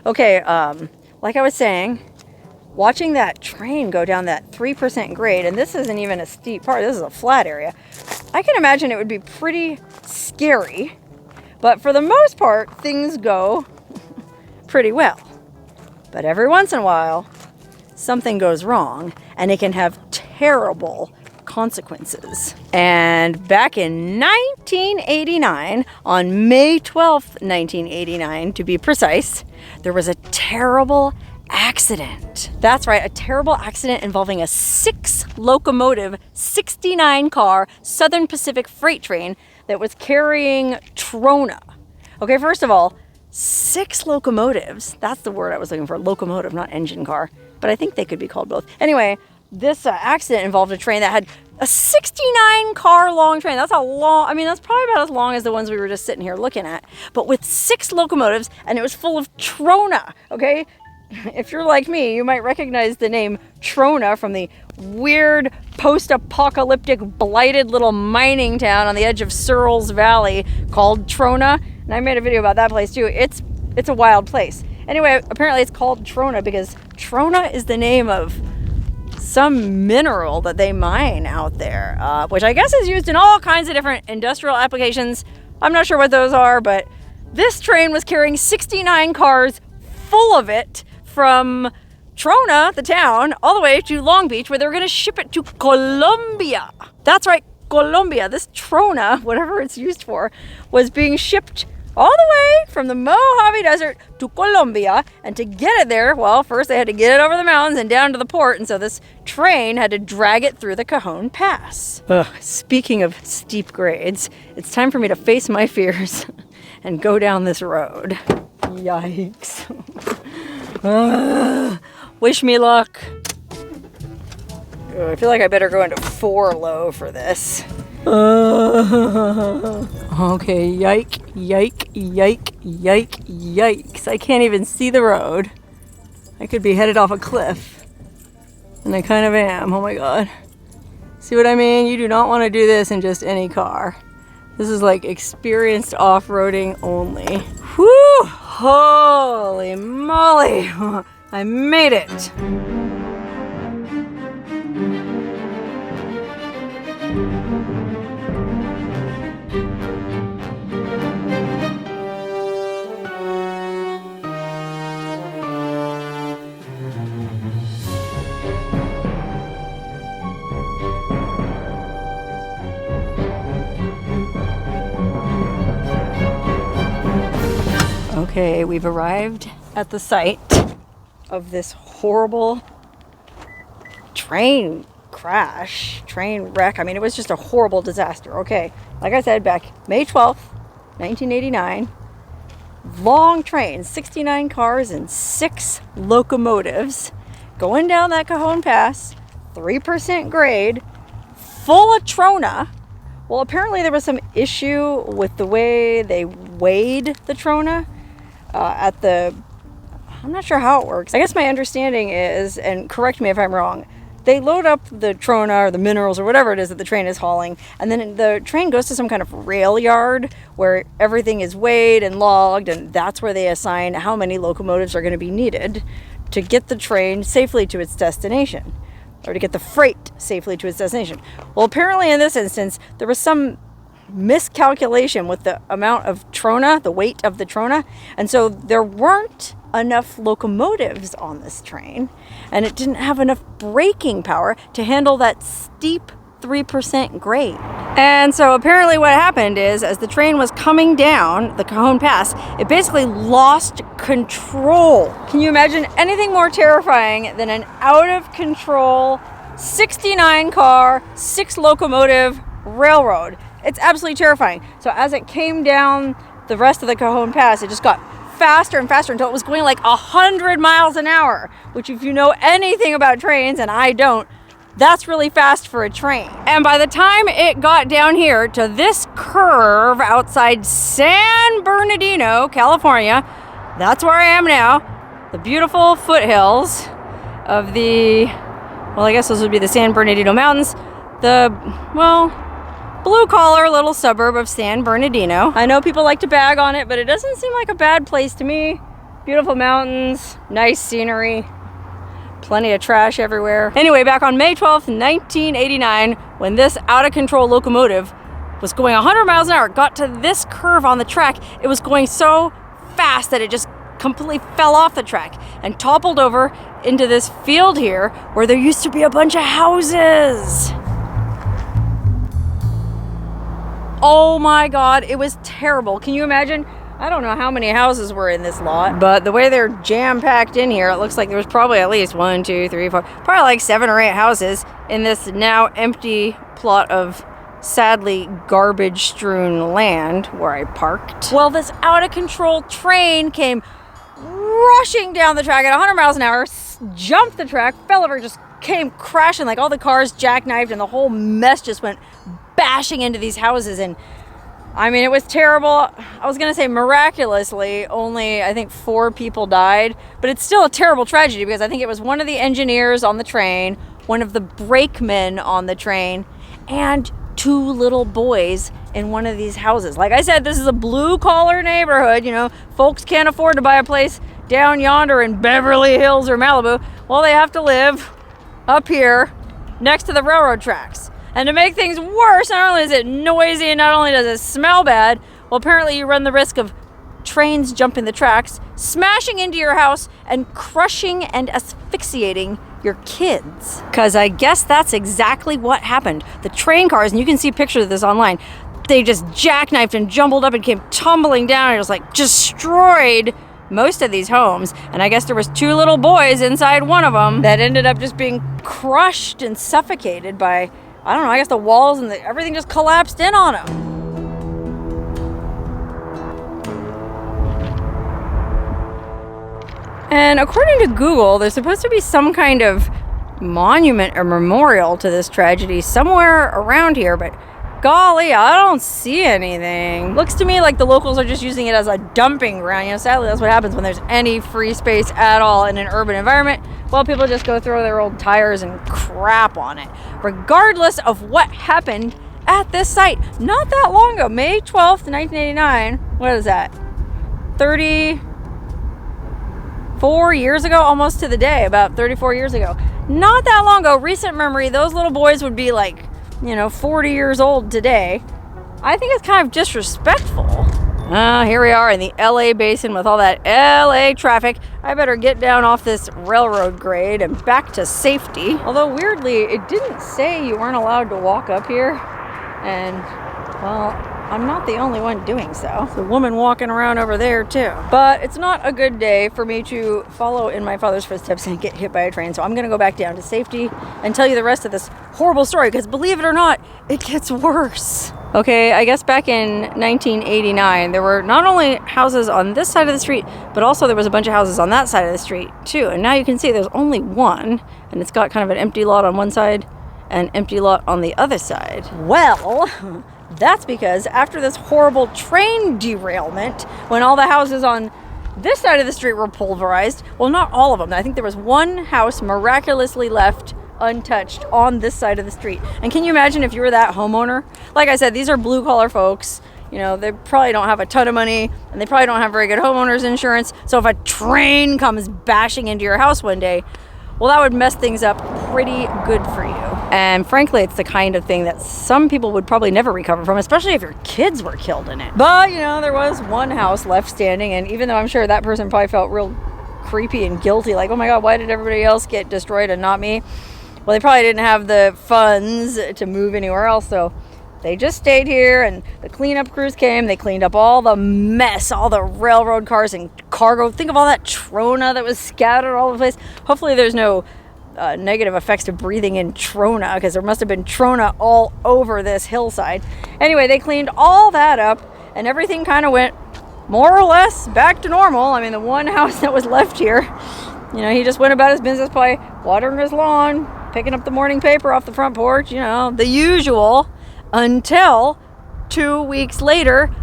Okay, like I was saying, watching that train go down that 3% grade, and this isn't even a steep part, this is a flat area, I can imagine it would be pretty scary, but for the most part, things go pretty well. But every once in a while, something goes wrong, and it can have terrible consequences. And back in 1989, on May 12th, 1989 to be precise, there was a terrible accident. That's right, a terrible accident involving a 6-locomotive, 69-car Southern Pacific freight train that was carrying Trona. Okay, first of all, 6 locomotives, that's the word I was looking for, locomotive, not engine car, but I think they could be called both. Anyway, this accident involved a train that had a 69-car long train. That's a long, I mean, that's probably about as long as the ones we were just sitting here looking at, but with 6 locomotives, and it was full of Trona, okay? If you're like me, you might recognize the name Trona from the weird post-apocalyptic blighted little mining town on the edge of Searles Valley called Trona. And I made a video about that place too. It's a wild place. Anyway, apparently it's called Trona because Trona is the name of some mineral that they mine out there, which I guess is used in all kinds of different industrial applications. I'm not sure what those are, but this train was carrying 69 cars full of it from Trona, the town, all the way to Long Beach, where they were going to ship it to Colombia. That's right, Colombia. This Trona, whatever it's used for, was being shipped all the way from the Mojave Desert to Colombia. And to get it there, well, first they had to get it over the mountains and down to the port. And so this train had to drag it through the Cajon Pass. Speaking of steep grades, it's time for me to face my fears and go down this road. Yikes. Wish me luck. I feel like I better go into 4 low for this. Okay, yikes. I can't even see the road. I could be headed off a cliff. And I kind of am, oh my god. See what I mean? You do not want to do this in just any car. This is like experienced off-roading only. Whew! Holy moly! I made it! Okay, we've arrived at the site of this horrible train crash, train wreck. I mean, it was just a horrible disaster. Okay, like I said, back May 12th, 1989, long train, 69 cars and 6 locomotives going down that Cajon Pass, 3% grade, full of Trona. Well, apparently there was some issue with the way they weighed the Trona. I'm not sure how it works. I guess my understanding is, and correct me if I'm wrong, they load up the Trona or the minerals or whatever it is that the train is hauling, and then the train goes to some kind of rail yard where everything is weighed and logged, and that's where they assign how many locomotives are going to be needed to get the train safely to its destination, or to get the freight safely to its destination. Well, apparently in this instance, there was some miscalculation with the amount of Trona, the weight of the Trona, and so there weren't enough locomotives on this train, and it didn't have enough braking power to handle that steep 3% grade. And so apparently what happened is, as the train was coming down the Cajon Pass, it basically lost control. Can you imagine anything more terrifying than an out of control 69 car, 6 locomotive railroad? It's absolutely terrifying. So as it came down the rest of the Cajon Pass, it just got faster and faster until it was going like 100 miles an hour, which if you know anything about trains, and I don't, that's really fast for a train. And by the time it got down here to this curve outside San Bernardino, California, that's where I am now, the beautiful foothills of the, well, I guess those would be the San Bernardino Mountains, the, well, blue-collar little suburb of San Bernardino. I know people like to bag on it, but it doesn't seem like a bad place to me. Beautiful mountains, nice scenery, plenty of trash everywhere. Anyway, back on May 12th, 1989, when this out-of-control locomotive was going 100 miles an hour, it got to this curve on the track. It was going so fast that it just completely fell off the track and toppled over into this field here where there used to be a bunch of houses. Oh my God, it was terrible. Can you imagine? I don't know how many houses were in this lot, but the way they're jam-packed in here, it looks like there was probably at least 1, 2, 3, 4, probably like 7 or 8 houses in this now empty plot of sadly garbage-strewn land where I parked. Well, this out-of-control train came rushing down the track at 100 miles an hour, jumped the track, fell over, just came crashing, like all the cars jackknifed and the whole mess just went bashing into these houses. And I mean, it was terrible. I was gonna say miraculously, only I think 4 people died, but it's still a terrible tragedy because I think it was one of the engineers on the train, one of the brakemen on the train, and 2 little boys in one of these houses. Like I said, this is a blue-collar neighborhood. You know, folks can't afford to buy a place down yonder in Beverly Hills or Malibu. Well, they have to live up here next to the railroad tracks. And to make things worse, not only is it noisy and not only does it smell bad, well, apparently you run the risk of trains jumping the tracks, smashing into your house, and crushing and asphyxiating your kids. Because I guess that's exactly what happened. The train cars, and you can see pictures of this online, they just jackknifed and jumbled up and came tumbling down and it was like destroyed most of these homes. And I guess there was 2 little boys inside one of them that ended up just being crushed and suffocated by, I don't know, I guess the walls and everything just collapsed in on them. And according to Google, there's supposed to be some kind of monument or memorial to this tragedy somewhere around here, but golly, I don't see anything. Looks to me like the locals are just using it as a dumping ground. You know, sadly, that's what happens when there's any free space at all in an urban environment. Well, people just go throw their old tires and crap on it, regardless of what happened at this site not that long ago, May 12th, 1989. What is that? 34 years ago, almost to the day, about 34 years ago. Not that long ago, recent memory, those little boys would be like, you know, 40 years old today. I think it's kind of disrespectful. Here we are in the LA basin with all that LA traffic. I better get down off this railroad grade and back to safety. Although weirdly, it didn't say you weren't allowed to walk up here. And, well, I'm not the only one doing so. There's a woman walking around over there too. But it's not a good day for me to follow in my father's footsteps and get hit by a train. So I'm gonna go back down to safety and tell you the rest of this horrible story, because believe it or not, it gets worse. Okay, I guess back in 1989, there were not only houses on this side of the street, but also there was a bunch of houses on that side of the street too. And now you can see there's only one, and it's got kind of an empty lot on one side and an empty lot on the other side. Well, that's because after this horrible train derailment, when all the houses on this side of the street were pulverized, well, not all of them. I think there was one house miraculously left untouched on this side of the street. And can you imagine if you were that homeowner? Like I said, these are blue collar folks. You know, they probably don't have a ton of money and they probably don't have very good homeowners insurance. So if a train comes bashing into your house one day, well, that would mess things up pretty good for you. And frankly, it's the kind of thing that some people would probably never recover from, especially if your kids were killed in it. But, you know, there was one house left standing, and even though I'm sure that person probably felt real creepy and guilty, like, oh my God, why did everybody else get destroyed and not me? Well, they probably didn't have the funds to move anywhere else, so they just stayed here, and the cleanup crews came. They cleaned up all the mess, all the railroad cars and cargo. Think of all that trona that was scattered all over the place. Hopefully there's no negative effects to breathing in trona, because there must have been trona all over this hillside. Anyway, they cleaned all that up, and everything kind of went more or less back to normal. I mean, the one house that was left here, you know, he just went about his business by watering his lawn, picking up the morning paper off the front porch, you know, the usual, until 2 weeks later,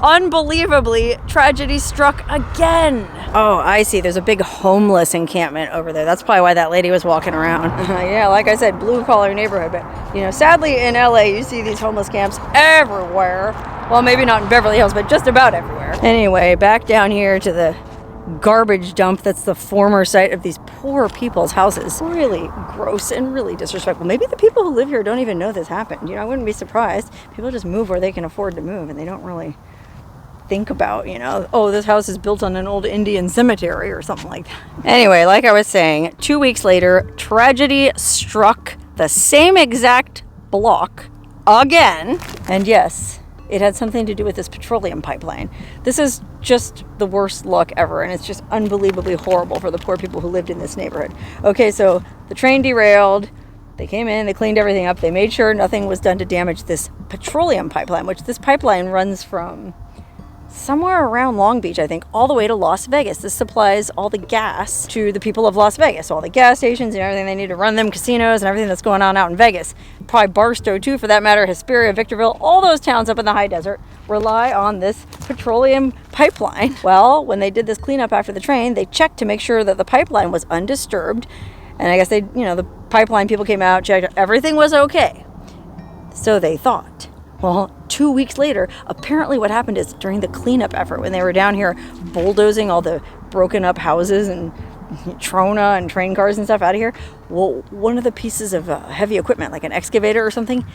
unbelievably, tragedy struck again. Oh, I see. There's a big homeless encampment over there. That's probably why that lady was walking around. Yeah, like I said, blue-collar neighborhood. But, you know, sadly in LA, you see these homeless camps everywhere. Well, maybe not in Beverly Hills, but just about everywhere. Anyway, back down here to the garbage dump that's the former site of these poor people's houses. Really gross and really disrespectful. Maybe the people who live here don't even know this happened. You know, I wouldn't be surprised. People just move where they can afford to move, and they don't really think about, you know, oh, this house is built on an old Indian cemetery or something like that. Anyway, like I was saying, 2 weeks later, tragedy struck the same exact block again. And yes, it had something to do with this petroleum pipeline. This is just the worst luck ever, and it's just unbelievably horrible for the poor people who lived in this neighborhood. Okay, so the train derailed. They came in, they cleaned everything up. They made sure nothing was done to damage this petroleum pipeline, which this pipeline runs from somewhere around Long Beach, I think, all the way to Las Vegas. This supplies all the gas to the people of Las Vegas. So all the gas stations and everything they need to run them, casinos and everything that's going on out in Vegas. Probably Barstow too, for that matter, Hesperia, Victorville, all those towns up in the high desert rely on this petroleum pipeline. Well, when they did this cleanup after the train, they checked to make sure that the pipeline was undisturbed. And I guess they, you know, the pipeline people came out, checked, everything was okay. So they thought. Well, 2 weeks later, apparently what happened is during the cleanup effort, when they were down here bulldozing all the broken up houses and Trona and train cars and stuff out of here, well, one of the pieces of heavy equipment, like an excavator or something,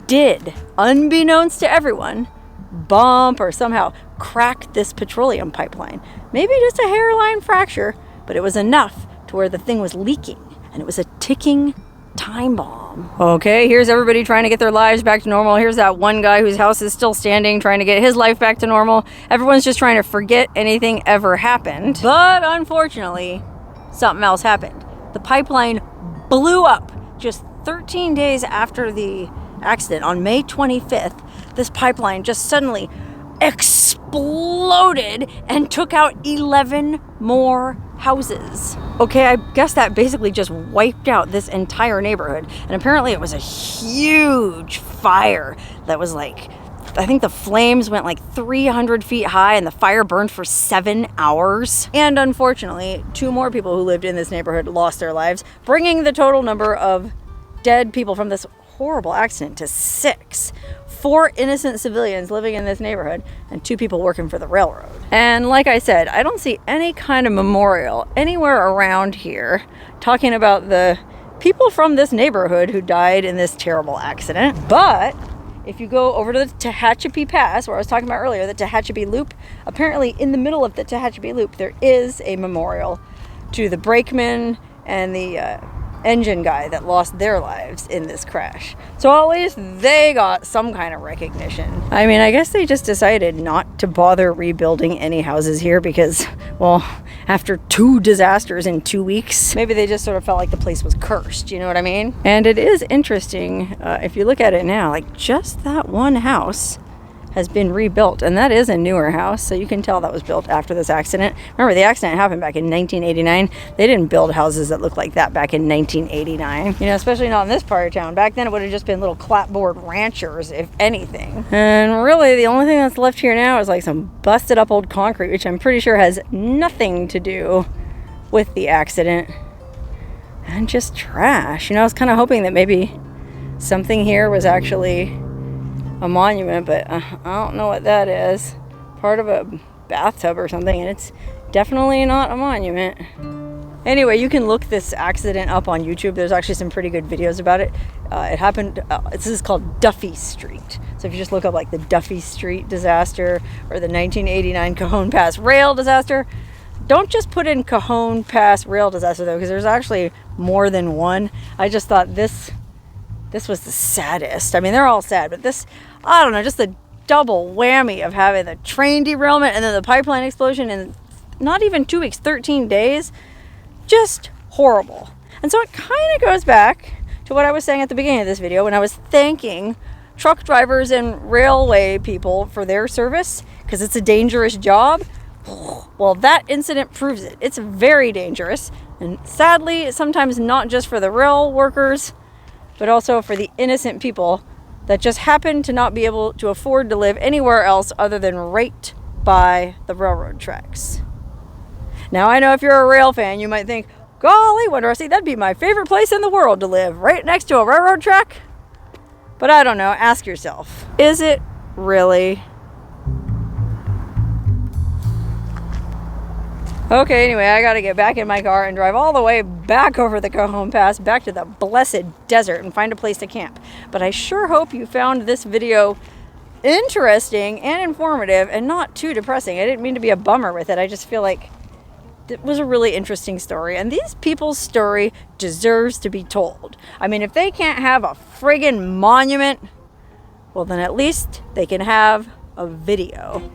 did, unbeknownst to everyone, bump or somehow crack this petroleum pipeline. Maybe just a hairline fracture, but it was enough to where the thing was leaking, and it was a ticking time bomb. Okay, here's everybody trying to get their lives back to normal. Here's that one guy whose house is still standing, trying to get his life back to normal. Everyone's just trying to forget anything ever happened. But unfortunately, something else happened. The pipeline blew up just 13 days after the accident. On May 25th, this pipeline just suddenly exploded and took out 11 more houses. Okay, I guess that basically just wiped out this entire neighborhood. And apparently it was a huge fire that was like, I think the flames went like 300 feet high, and the fire burned for 7 hours. And unfortunately, 2 more people who lived in this neighborhood lost their lives, bringing the total number of dead people from this horrible accident to 6. 4 innocent civilians living in this neighborhood and 2 people working for the railroad. And like I said, I don't see any kind of memorial anywhere around here talking about the people from this neighborhood who died in this terrible accident. But if you go over to the Tehachapi Pass, where I was talking about earlier, the Tehachapi Loop, apparently in the middle of the Tehachapi Loop, there is a memorial to the brakeman and the engine guy that lost their lives in this crash. So at least they got some kind of recognition. I mean, I guess they just decided not to bother rebuilding any houses here because, well, after 2 disasters in 2 weeks, maybe they just sort of felt like the place was cursed, you know what I mean? And it is interesting, if you look at it now, like just that one house has been rebuilt, and that is a newer house, so you can tell that was built after this accident. Remember, the accident happened back in 1989. They didn't build houses that looked like that back in 1989. You know, especially not in this part of town. Back then, it would have just been little clapboard ranchers, if anything. And really, the only thing that's left here now is like some busted up old concrete, which I'm pretty sure has nothing to do with the accident. And just trash. You know, I was kind of hoping that maybe something here was actually a monument, but I don't know what that is. Part of a bathtub or something, and it's definitely not a monument. Anyway, you can look this accident up on YouTube. There's actually some pretty good videos about it. It happened, this is called Duffy Street. So if you just look up like the Duffy Street disaster or the 1989 Cajon Pass rail disaster, don't just put in Cajon Pass rail disaster though, because there's actually more than one. I just thought this was the saddest. I mean, they're all sad, but this, I don't know, just the double whammy of having the train derailment and then the pipeline explosion in not even 2 weeks, 13 days, just horrible. And so it kind of goes back to what I was saying at the beginning of this video when I was thanking truck drivers and railway people for their service because it's a dangerous job. Well, that incident proves it. It's very dangerous, and sadly, sometimes not just for the rail workers, but also for the innocent people that just happen to not be able to afford to live anywhere else other than right by the railroad tracks. Now, I know if you're a rail fan, you might think, golly, Wonderhussy, that'd be my favorite place in the world to live, right next to a railroad track. But I don't know, ask yourself, is it really? Okay, anyway, I gotta get back in my car and drive all the way back over the Cajon Pass, back to the blessed desert, and find a place to camp. But I sure hope you found this video interesting and informative and not too depressing. I didn't mean to be a bummer with it. I just feel like it was a really interesting story, and these people's story deserves to be told. I mean, if they can't have a friggin' monument, well, then at least they can have a video.